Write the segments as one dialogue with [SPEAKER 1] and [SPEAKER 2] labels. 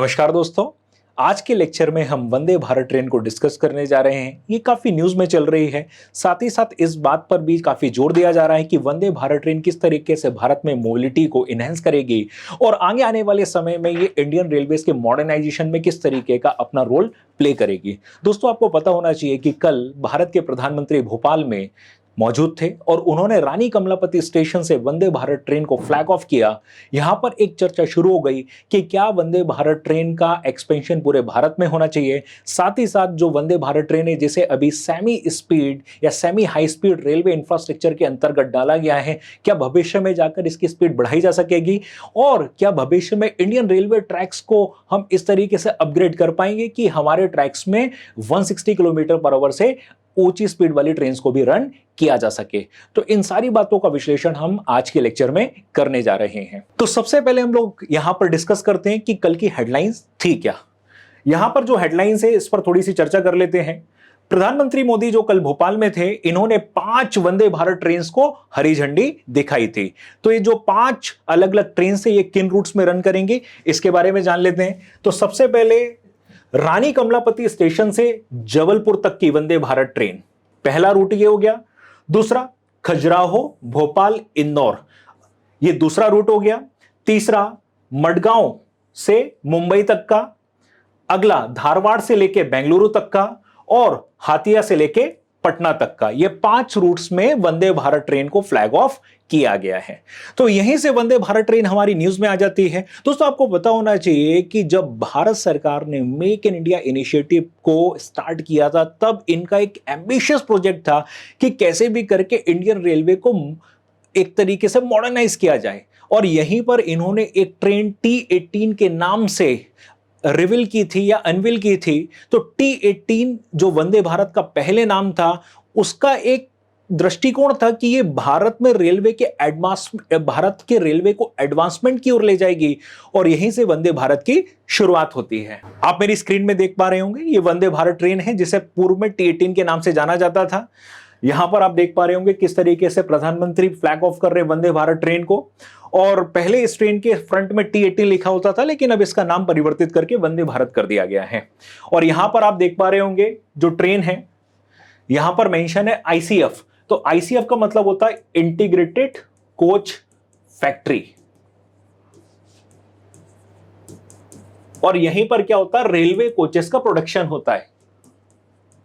[SPEAKER 1] नमस्कार दोस्तों। आज के लेक्चर में हम वंदे भारत ट्रेन को डिस्कस करने जा रहे हैं। ये काफी न्यूज में चल रही है। साथ ही साथ इस बात पर भी काफी जोर दिया जा रहा है कि वंदे भारत ट्रेन किस तरीके से भारत में मोबिलिटी को इनहेंस करेगी और आगे आने वाले समय में ये इंडियन रेलवेज के मॉडर्नाइजेशन में किस तरीके का अपना रोल प्ले करेगी। दोस्तों, आपको पता होना चाहिए कि कल भारत के प्रधानमंत्री भोपाल में मौजूद थे और उन्होंने रानी कमलापति स्टेशन से वंदे भारत ट्रेन को फ्लैग ऑफ किया। यहां पर एक चर्चा शुरू हो गई कि क्या वंदे भारत ट्रेन का एक्सपेंशन पूरे भारत में होना चाहिए। साथ ही साथ जो वंदे भारत ट्रेन है जिसे अभी सेमी स्पीड या semi high speed railway infrastructure के अंतर्गत डाला गया है, क्या भविष्य में जाकर इसकी स्पीड बढ़ाई जा सकेगी और क्या भविष्य में इंडियन रेलवे ट्रैक्स को हम इस तरीके से अपग्रेड कर पाएंगे कि हमारे ट्रैक्स में 160 किलोमीटर पर आवर से ऊंची स्पीड वाली ट्रेन्स को भी रन किया जा सके। तो इन सारी बातों का विश्लेषण हम आज के लेक्चर में करने जा रहे हैं। तो सबसे पहले हम लोग यहां पर डिस्कस करते हैं कि कल की हेडलाइंस थी क्या। यहां पर जो हेडलाइंस है इस पर थोड़ी सी चर्चा कर लेते हैं। प्रधानमंत्री मोदी जो कल भोपाल में थे, इन्होंने 5 वंदे भारत ट्रेन्स को हरी झंडी दिखाई थी। तो ये जो 5 अलग अलग ट्रेन से ये किन रूट्स में रन करेंगे इसके बारे में जान लेते हैं। तो सबसे पहले रानी कमलापति स्टेशन से जबलपुर तक की वंदे भारत ट्रेन, पहला रूट ये हो गया। दूसरा खजुराहो भोपाल इंदौर, ये दूसरा रूट हो गया। तीसरा मडगांव से मुंबई तक का, अगला धारवाड़ से लेके बेंगलुरु तक का और हातिया से लेके पटना तक का। ये 5 रूट्स में वंदे भारत ट्रेन को फ्लैग ऑफ किया गया है। तो यहीं से वंदे भारत ट्रेन हमारी न्यूज में आ जाती है। दोस्तों, आपको पता होना चाहिए कि जब भारत सरकार ने मेक इन इंडिया इनिशिएटिव को स्टार्ट किया था, तब इनका एक एम्बिशियस प्रोजेक्ट था कि कैसे भी करके इंडियन रेलवे को एक तरीके से मॉडर्नाइज किया जाए। और यहीं पर इन्होंने एक ट्रेन T18 के नाम से रिवील की थी या अनवील की थी। तो T18 जो वंदे भारत का पहले नाम था, उसका एक दृष्टिकोण था कि ये भारत में रेलवे के भारत के रेलवे को एडवांसमेंट की ओर ले जाएगी और यहीं से वंदे भारत की शुरुआत होती है। आप मेरी स्क्रीन में देख पा रहे होंगे, ये वंदे भारत ट्रेन है जिसे पूर्व में T18 के नाम से जाना जाता था। यहां पर आप देख पा रहे होंगे किस तरीके से प्रधानमंत्री फ्लैग ऑफ कर रहे वंदे भारत ट्रेन को। और पहले इस ट्रेन के फ्रंट में T18 लिखा होता था, लेकिन अब इसका नाम परिवर्तित करके वंदे भारत कर दिया गया है। और यहां पर आप देख पा रहे होंगे जो ट्रेन है, यहां पर मेंशन है ICF। तो ICF का मतलब होता है इंटीग्रेटेड कोच फैक्ट्री। और यहीं पर क्या होता है, रेलवे कोचेस का प्रोडक्शन होता है।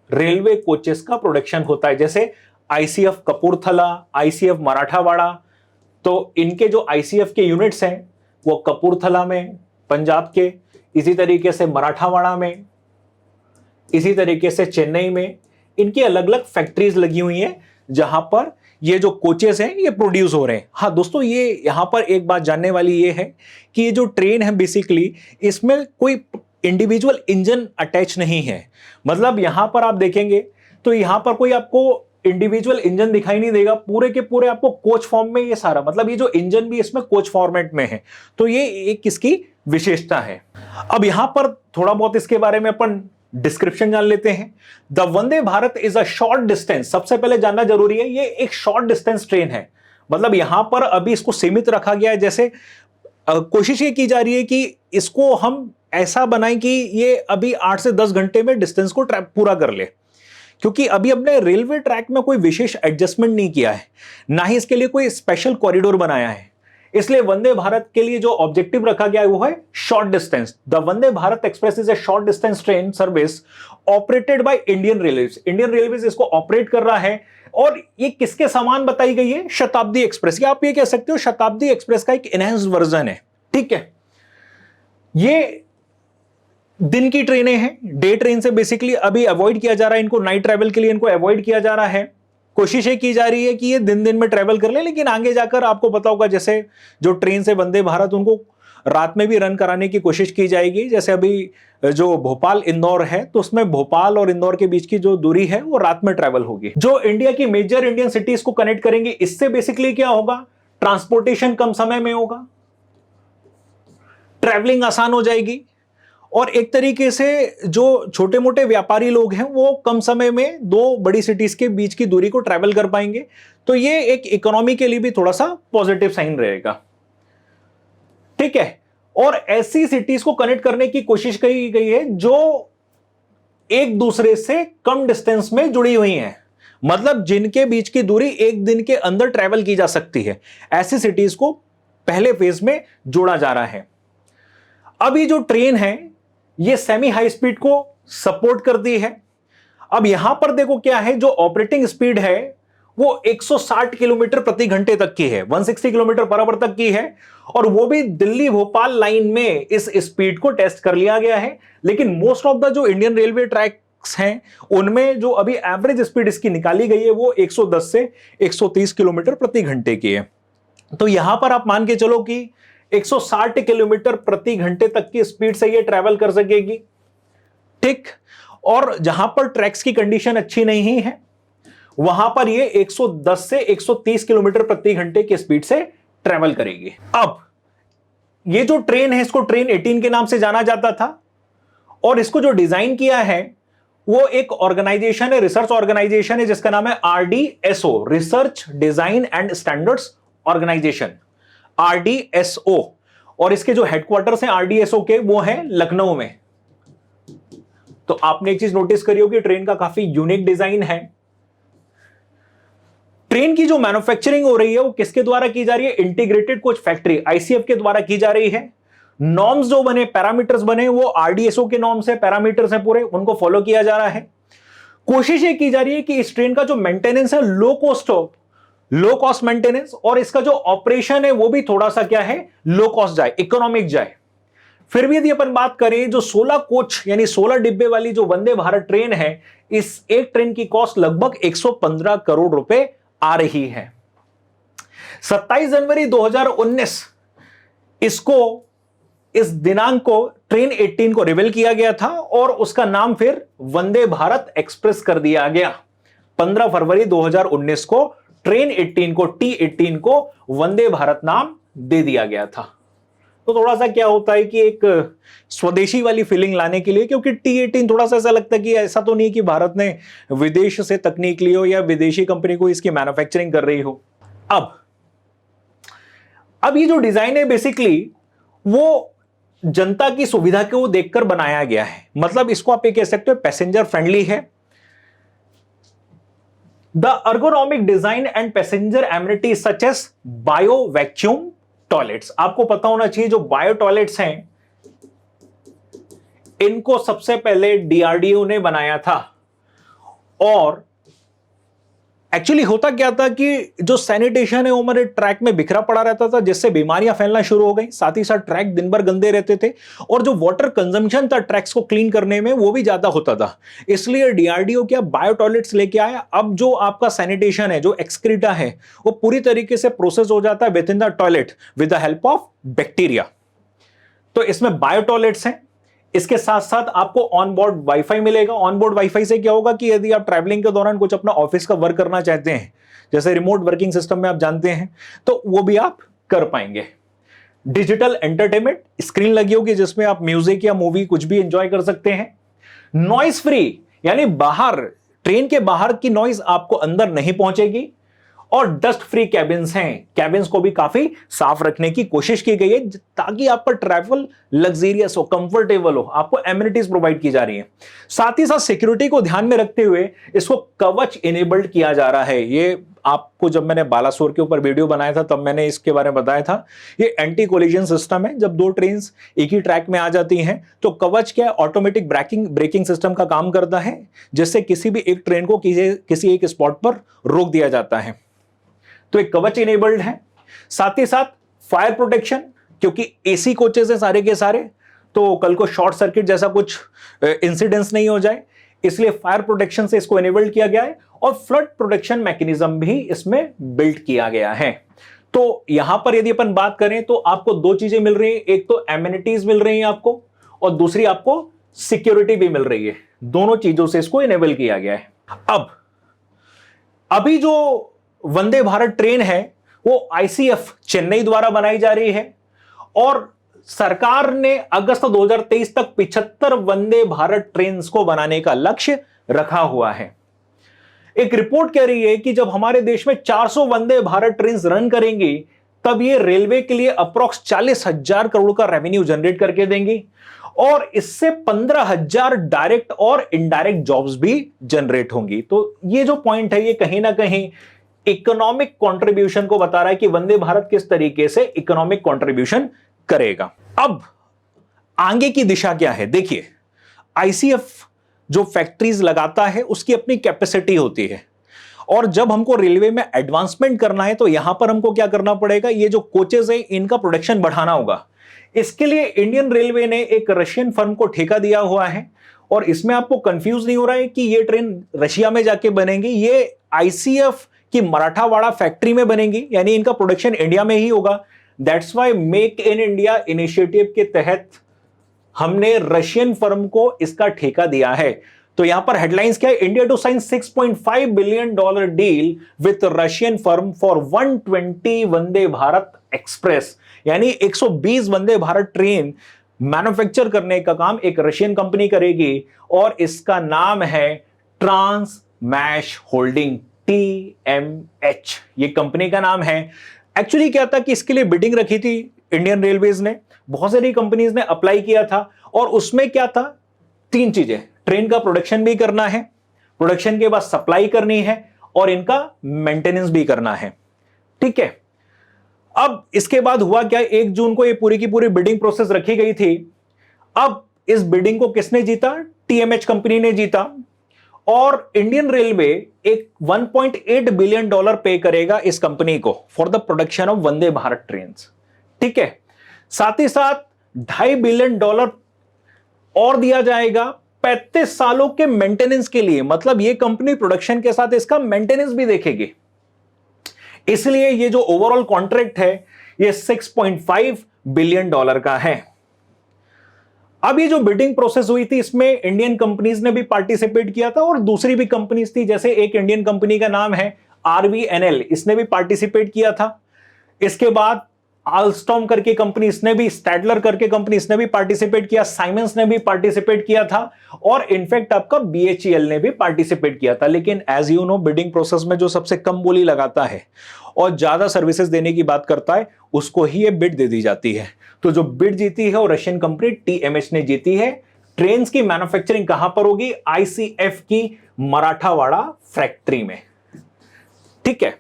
[SPEAKER 1] रेलवे कोचेस का प्रोडक्शन होता है, जैसे ICF कपूरथला, ICF मराठावाड़ा। तो इनके जो ICF के यूनिट्स हैं वो कपूरथला में पंजाब के, इसी तरीके से मराठावाड़ा में, इसी तरीके से चेन्नई में इनकी अलग अलग फैक्ट्रीज लगी हुई हैं जहां पर ये जो कोचेस हैं ये प्रोड्यूस हो रहे हैं। हाँ दोस्तों, ये यहां पर एक बात जानने वाली ये है कि ये जो ट्रेन है बेसिकली इसमें कोई इंडिविजुअल इंजन अटैच नहीं है। मतलब यहां पर आप देखेंगे तो यहां पर कोई आपको इंडिविजुअल इंजन दिखाई नहीं देगा, पूरे के पूरे आपको कोच फॉर्म में ये सारा, मतलब ये जो इंजन भी इसमें कोच फॉर्मेट में है। तो ये एक इसकी विशेषता है। अब यहां पर थोड़ा बहुत इसके बारे में अपन डिस्क्रिप्शन जान लेते हैं। The Vande Bharat is a short distance, सबसे पहले जानना जरूरी है, ये एक शॉर्ट डिस्टेंस ट्रेन है। मतलब यहां पर अभी इसको सीमित रखा गया है, जैसे कोशिश ये की जा रही है कि इसको हम ऐसा बनाएं कि ये अभी 8 से 10 घंटे में डिस्टेंस को पूरा कर ले, क्योंकि अभी अपने रेलवे ट्रैक में कोई विशेष एडजस्टमेंट नहीं किया है, ना ही इसके लिए कोई स्पेशल कॉरिडोर बनाया है। इसलिए वंदे भारत के लिए जो ऑब्जेक्टिव रखा गया है वो है short distance. The Vande Bharat express is a short distance train service operated by Indian railways. Indian railways इसको ऑपरेट कर रहा है। और ये किसके समान बताई गई है? शताब्दी एक्सप्रेस, या आप ये कह सकते हो शताब्दी एक्सप्रेस का एक एनहांस्ड वर्जन है। ठीक है, ये दिन की ट्रेनें हैं, डे ट्रेन से बेसिकली अभी अवॉइड किया जा रहा है इनको, नाइट ट्रैवल के लिए इनको अवॉइड किया जा रहा है। कोशिश ये की जा रही है कि ये दिन दिन में ट्रैवल कर ले, लेकिन आगे जाकर आपको पता होगा जैसे जो ट्रेन से वंदे भारत उनको रात में भी रन कराने की कोशिश की जाएगी। जैसे अभी जो भोपाल इंदौर है तो उसमें भोपाल और इंदौर के बीच की जो दूरी है वो रात में ट्रैवल होगी, जो इंडिया की मेजर इंडियन सिटीज को कनेक्ट करेंगे। इससे बेसिकली क्या होगा, ट्रांसपोर्टेशन कम समय में होगा, ट्रैवलिंग आसान हो जाएगी और एक तरीके से जो छोटे मोटे व्यापारी लोग हैं वो कम समय में 2 बड़ी सिटीज के बीच की दूरी को ट्रैवल कर पाएंगे। तो ये एक इकोनॉमी के लिए भी थोड़ा सा पॉजिटिव साइन रहेगा। ठीक है, और ऐसी सिटीज को कनेक्ट करने की कोशिश की गई है जो एक दूसरे से कम डिस्टेंस में जुड़ी हुई हैं, मतलब जिनके बीच की दूरी एक दिन के अंदर ट्रैवल की जा सकती है। ऐसी सिटीज को पहले फेज में जोड़ा जा रहा है। अब ये जो ट्रेन है ये सेमी हाई स्पीड को सपोर्ट करती है। अब यहां पर देखो क्या है, जो ऑपरेटिंग स्पीड है वो 160 किलोमीटर प्रति घंटे तक की है, 160 किलोमीटर पर आवर तक की है, और वो भी दिल्ली भोपाल लाइन में इस स्पीड को टेस्ट कर लिया गया है। लेकिन मोस्ट ऑफ द जो इंडियन रेलवे ट्रैक्स हैं उनमें जो अभी एवरेज स्पीड इसकी निकाली गई है वो 110 से 130 किलोमीटर प्रति घंटे की है। तो यहां पर आप मान के चलो कि 160 किलोमीटर प्रति घंटे तक की स्पीड से ये ट्रैवल कर सकेगी, ठीक। और जहां पर ट्रैक्स की कंडीशन अच्छी नहीं है वहां पर ये 110 से 130 किलोमीटर प्रति घंटे की स्पीड से ट्रैवल करेगी। अब ये जो ट्रेन है इसको ट्रेन 18 के नाम से जाना जाता था, और इसको जो डिजाइन किया है वो एक ऑर्गेनाइजेशन है, रिसर्च ऑर्गेनाइजेशन है जिसका नाम है RDSO, research design and standards organisation, RDSO। और इसके जो हेडक्वार्टर्स हैं RDSO के वो हैं लखनऊ में। तो आपने एक चीज नोटिस करी होगी, ट्रेन का काफी यूनिक डिजाइन है। ट्रेन की जो मैन्युफैक्चरिंग हो रही है वो किसके द्वारा की जा रही है, इंटीग्रेटेड कोच फैक्ट्री ICF के द्वारा की जा रही है। नॉर्म्स जो बने, पैरामीटर्स बने वो RDSO के नॉर्म्स है, पैरामीटर्स है पूरे, उनको फॉलो किया जा रहा है। कोशिश ये की जा रही है कि इस ट्रेन का जो मेंटेनेंस है लो कॉस्ट मेंटेनेंस, और इसका जो ऑपरेशन है वो भी थोड़ा सा क्या है, लो कॉस्ट जाए, इकोनॉमिक जाए। फिर भी यदि अपन बात करें जो 16 कोच यानी 16 डिब्बे वाली जो वंदे भारत ट्रेन है, इस एक ट्रेन की कॉस्ट लगभग 115 करोड़ रुपए आ रही है। 27 जनवरी 2019 इस दिनांक को ट्रेन 18 को रिवील किया गया था और उसका नाम फिर वंदे भारत एक्सप्रेस कर दिया गया। 15 फरवरी 2019 को ट्रेन 18 को T18 को वंदे भारत नाम दे दिया गया था। तो थोड़ा सा क्या होता है कि एक स्वदेशी वाली फीलिंग लाने के लिए, क्योंकि T18 थोड़ा सा ऐसा लगता है कि ऐसा तो नहीं कि भारत ने विदेश से तकनीक ली हो या विदेशी कंपनी को इसकी मैन्युफैक्चरिंग कर रही हो। अब ये जो डिजाइन है बेसिकली वो जनता की सुविधा को देखकर बनाया गया है, मतलब इसको आप ये कह सकते हो पैसेंजर फ्रेंडली है। The ergonomic design and passenger amenity such as bio vacuum toilets. आपको पता होना चाहिए जो बायो टॉयलेट्स हैं इनको सबसे पहले DRDO ने बनाया था। और एक्चुअली होता क्या था कि जो सैनिटेशन है वो हमारे ट्रैक में बिखरा पड़ा रहता था, जिससे बीमारियां फैलना शुरू हो गई। साथ ही साथ ट्रैक दिन भर गंदे रहते थे और जो वाटर कंजम्पशन था ट्रैक्स को क्लीन करने में वो भी ज्यादा होता था। इसलिए DRDO क्या बायो टॉयलेट्स लेके आया। अब जो आपका सैनिटेशन है, जो एक्सक्रीटा है, वो पूरी तरीके से प्रोसेस हो जाता है with in the toilet with the help of bacteria. तो इसमें बायो टॉयलेट्स हैं। इसके साथ साथ आपको ऑन बोर्ड वाईफाई मिलेगा। ऑन बोर्ड वाईफाई से क्या होगा कि यदि आप ट्रैवलिंग के दौरान कुछ अपना ऑफिस का वर्क करना चाहते हैं, जैसे रिमोट वर्किंग सिस्टम में आप जानते हैं, तो वो भी आप कर पाएंगे। डिजिटल एंटरटेनमेंट स्क्रीन लगी होगी जिसमें आप म्यूजिक या मूवी कुछ भी एंजॉय कर सकते हैं। नॉइस फ्री यानी बाहर, ट्रेन के बाहर की नॉइस आपको अंदर नहीं पहुंचेगी। और डस्ट फ्री कैबिन्स हैं। कैबिन्स को भी काफी साफ रखने की कोशिश की गई है ताकि आपका ट्रैवल लग्जरियस हो, कंफर्टेबल हो। आपको एमिनिटीज प्रोवाइड की जा रही है। साथ ही साथ सिक्योरिटी को ध्यान में रखते हुए इसको कवच इनेबल्ड किया जा रहा है। ये आपको जब मैंने बालासोर के ऊपर वीडियो बनाया था तब मैंने इसके बारे में बताया था। ये एंटी कोलिजन सिस्टम है। जब दो ट्रेन एक ही ट्रैक में आ जाती हैं तो कवच क्या है, ऑटोमेटिक ब्रेकिंग सिस्टम का काम करता है, जिससे किसी भी एक ट्रेन को किसी एक स्पॉट पर रोक दिया जाता है। तो एक कवच इनेबल्ड है। साथ ही साथ फायर प्रोटेक्शन, क्योंकि एसी कोचेस हैं सारे के सारे, तो कल को शॉर्ट सर्किट जैसा कुछ इंसिडेंट्स नहीं हो जाए, इसलिए फायर प्रोटेक्शन से इसको इनेबल्ड किया गया है। और फ्लड प्रोटेक्शन मैकेनिज्म भी इसमें बिल्ड किया गया है। तो यहां पर यदि अपन बात करें तो आपको दो चीजें मिल रही हैं, एक तो एमिनिटीज मिल रही हैं आपको, और दूसरी आपको सिक्योरिटी भी मिल रही है। दोनों चीजों से इसको इनेबल किया गया है। अभी जो वंदे भारत ट्रेन है वो ICF चेन्नई द्वारा बनाई जा रही है, और सरकार ने अगस्त 2023 तक 75 वंदे भारत ट्रेन को बनाने का लक्ष्य रखा हुआ है। एक रिपोर्ट कह रही है कि जब हमारे देश में 400 वंदे भारत ट्रेन रन करेंगी तब ये रेलवे के लिए अप्रॉक्स 40,000 करोड़ का रेवेन्यू जनरेट करके देंगी और इससे 15,000 डायरेक्ट और इनडायरेक्ट जॉब्स भी जनरेट होंगी। तो ये जो पॉइंट है ये कहीं ना कहीं इकोनॉमिक कंट्रीब्यूशन को बता रहा है कि वंदे भारत किस तरीके से इकोनॉमिक कंट्रीब्यूशन करेगा। अब आगे की दिशा क्या है? देखिए, आईसीएफ जो फैक्ट्रीज लगाता है उसकी अपनी कैपेसिटी होती है और जब हमको रेलवे में एडवांसमेंट करना है तो यहां पर हमको क्या करना पड़ेगा, ये जो कोचेस है इनका प्रोडक्शन बढ़ाना होगा। इसके लिए इंडियन रेलवे ने एक रशियन फर्म को ठेका दिया हुआ है और इसमें आपको कंफ्यूज नहीं हो रहा है कि ये ट्रेन रशिया में जाके बनेगी, ये आईसीएफ की मराठावाड़ा फैक्ट्री में बनेगी, यानी इनका प्रोडक्शन इंडिया में ही होगा। That's why make in India initiative के तहत हमने रशियन फर्म को इसका ठेका दिया है। तो यहां पर हेडलाइंस क्या है? India to sign $6.5 billion deal with Russian firm for 120 Vande Bharat express, यानी 120 वंदे भारत ट्रेन मैन्युफैक्चर करने का काम एक रशियन कंपनी करेगी और इसका नाम है ट्रांसमैश होल्डिंग, TMH ये कंपनी का नाम है। एक्चुअली क्या था कि इसके लिए बिडिंग रखी थी इंडियन रेलवेज ने, बहुत सारी कंपनीज ने अप्लाई किया था और उसमें क्या था, 3 चीजें, ट्रेन का प्रोडक्शन भी करना है, प्रोडक्शन के बाद सप्लाई करनी है और इनका मेंटेनेंस भी करना है। ठीक है, अब इसके बाद हुआ क्या, 1 जून को ये पूरी की पूरी बिडिंग प्रोसेस रखी गई थी। अब इस बिडिंग को किसने जीता? TMH कंपनी ने जीता और इंडियन रेलवे एक $1.8 बिलियन पे करेगा इस कंपनी को for the production of Vande Bharat train. ठीक है, साथ ही साथ $2.5 बिलियन और दिया जाएगा 35 सालों के मेंटेनेंस के लिए, मतलब ये कंपनी प्रोडक्शन के साथ इसका मेंटेनेंस भी देखेगी। इसलिए ये जो ओवरऑल कॉन्ट्रैक्ट है ये $6.5 बिलियन का है। अब ये जो बिडिंग प्रोसेस हुई थी इसमें इंडियन कंपनीज ने भी पार्टिसिपेट किया था और दूसरी भी कंपनीज थी, जैसे एक इंडियन कंपनी का नाम है RVNL, इसने भी पार्टिसिपेट किया था। इसके बाद आल्स्टॉम करके कंपनी, इसने भी, स्टैडलर करके कंपनी, इसने भी पार्टिसिपेट किया, साइमंस ने भी पार्टिसिपेट किया था और इनफैक्ट आपका BHEL ने भी पार्टिसिपेट किया था। लेकिन as you know bidding process में जो सबसे कम बोली लगाता है और ज्यादा सर्विसेज देने की बात करता है उसको ही ये बिड दे दी जाती है। तो जो बिड जीती है वो रशियन कंपनी TMH ने जीती है। ट्रेन की मैन्युफैक्चरिंग कहां पर होगी? ICF की मराठावाड़ा फैक्ट्री में। ठीक है,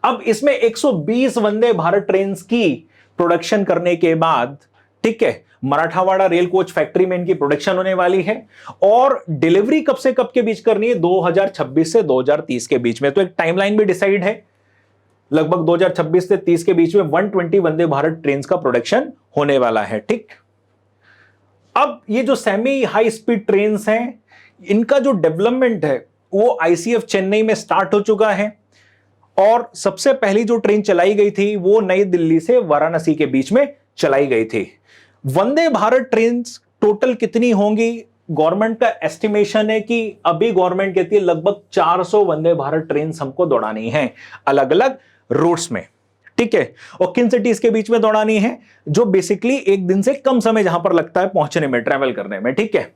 [SPEAKER 1] अब इसमें 120 वंदे भारत ट्रेन की प्रोडक्शन करने के बाद, ठीक है, मराठावाड़ा रेल कोच फैक्ट्री में इनकी प्रोडक्शन होने वाली है और डिलीवरी कब से कब के बीच करनी है? 2026 से 2030 के बीच में। तो एक टाइमलाइन भी डिसाइड है, लगभग 2026 से 30 के बीच में 120 वंदे भारत ट्रेन का प्रोडक्शन होने वाला है। ठीक, अब ये जो सेमी हाई स्पीड ट्रेन हैं इनका जो डेवलपमेंट है वो ICF चेन्नई में स्टार्ट हो चुका है और सबसे पहली जो ट्रेन चलाई गई थी वो नई दिल्ली से वाराणसी के बीच में चलाई गई थी। वंदे भारत ट्रेन टोटल कितनी होंगी? गवर्नमेंट का एस्टिमेशन है कि अभी गवर्नमेंट कहती है लगभग 400 वंदे भारत ट्रेन हमको दौड़ानी है अलग अलग रूट्स में। ठीक है, और किन सिटीज के बीच में दौड़ानी है? जो बेसिकली एक दिन से कम समय जहां पर लगता है पहुंचने में, ट्रैवल करने में। ठीक है,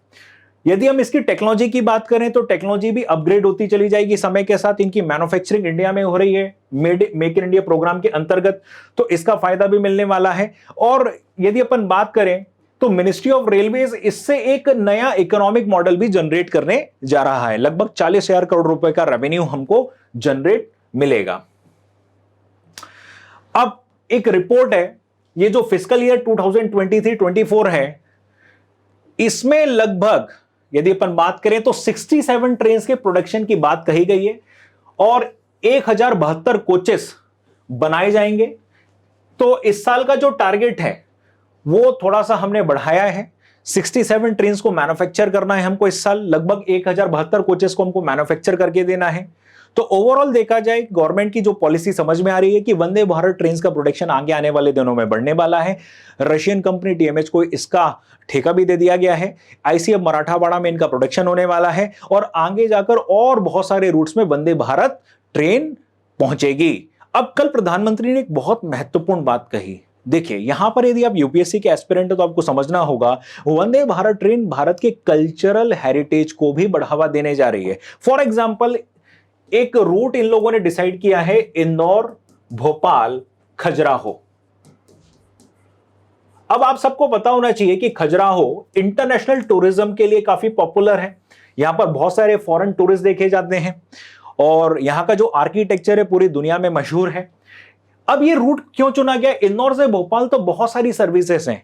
[SPEAKER 1] यदि हम इसकी टेक्नोलॉजी की बात करें तो टेक्नोलॉजी भी अपग्रेड होती चली जाएगी समय के साथ। इनकी मैन्युफैक्चरिंग इंडिया में हो रही है मेक इन इंडिया प्रोग्राम के अंतर्गत, तो इसका फायदा भी मिलने वाला है। और यदि अपन बात करें तो मिनिस्ट्री ऑफ रेलवेज इससे एक नया इकोनॉमिक मॉडल भी जनरेट करने जा रहा है। लगभग 40,000 करोड़ रुपए का रेवेन्यू हमको जनरेट मिलेगा। अब एक रिपोर्ट है, ये जो फिस्कल ईयर 2023-24 है, इसमें लगभग यदि अपन बात करें तो 67 ट्रेन के प्रोडक्शन की बात कही गई है और 1072 कोचेस बनाए जाएंगे। तो इस साल का जो टारगेट है वो थोड़ा सा हमने बढ़ाया है। 67 ट्रेन को मैन्युफैक्चर करना है हमको इस साल, लगभग 1072 कोचेस को हमको मैन्युफैक्चर करके देना है। तो ओवरऑल देखा जाए गवर्नमेंट की जो पॉलिसी समझ में आ रही है कि वंदे भारत ट्रेन का प्रोडक्शन आगे आने वाले दिनों में बढ़ने वाला है। रशियन कंपनी TMH को इसका ठेका भी दे दिया गया है। ICF मराठावाड़ा में इनका प्रोडक्शन होने वाला है और आगे जाकर और बहुत सारे रूट्स में वंदे भारत ट्रेन पहुंचेगी। अब कल प्रधानमंत्री ने एक बहुत महत्वपूर्ण बात कही। देखिए, यहां पर यदि आप UPSC के एस्पिरेंट हो तो आपको समझना होगा वंदे भारत ट्रेन भारत के कल्चरल हेरिटेज को भी बढ़ावा देने जा रही है। फॉर एग्जाम्पल, एक रूट इन लोगों ने डिसाइड किया है इंदौर, भोपाल खजुराहो। अब आप सबको पता होना चाहिए कि खजुराहो इंटरनेशनल टूरिज्म के लिए काफी पॉपुलर है। यहां पर बहुत सारे फॉरेन टूरिस्ट देखे जाते हैं और यहां का जो आर्किटेक्चर है पूरी दुनिया में मशहूर है। अब ये रूट क्यों चुना गया? इंदौर से भोपाल तो बहुत सारी सर्विसेज हैं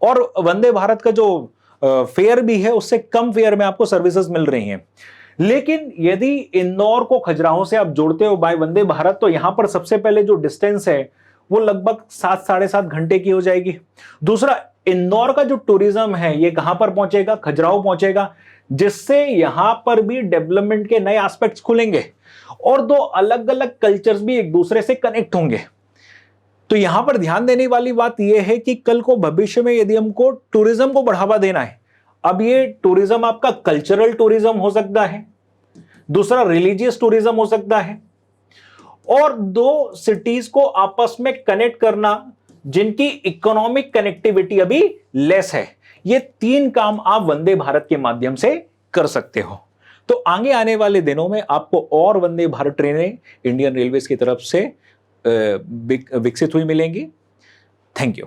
[SPEAKER 1] और वंदे भारत का जो फेयर भी है उससे कम फेयर में आपको सर्विसेज मिल रही हैं। लेकिन यदि इंदौर को खजुराहो से आप जोड़ते हो बाय वंदे भारत, तो यहां पर सबसे पहले जो डिस्टेंस है वो लगभग 7-7.5 घंटे की हो जाएगी। दूसरा, इंदौर का जो टूरिज्म है ये कहां पर पहुंचेगा? खजुराहो पहुंचेगा, जिससे यहां पर भी डेवलपमेंट के नए एस्पेक्ट्स खुलेंगे और दो अलग अलग कल्चर्स भी एक दूसरे से कनेक्ट होंगे। तो यहां पर ध्यान देने वाली बात यह है कि कल को भविष्य में यदि हमको टूरिज्म को बढ़ावा देना है, अब ये टूरिज्म आपका कल्चरल टूरिज्म हो सकता है, दूसरा रिलीजियस टूरिज्म हो सकता है, और दो सिटीज को आपस में कनेक्ट करना जिनकी इकोनॉमिक कनेक्टिविटी अभी लेस है, ये तीन काम आप वंदे भारत के माध्यम से कर सकते हो। तो आगे आने वाले दिनों में आपको और वंदे भारत ट्रेनें इंडियन रेलवेज की तरफ से विकसित हुई मिलेंगी। Thank you.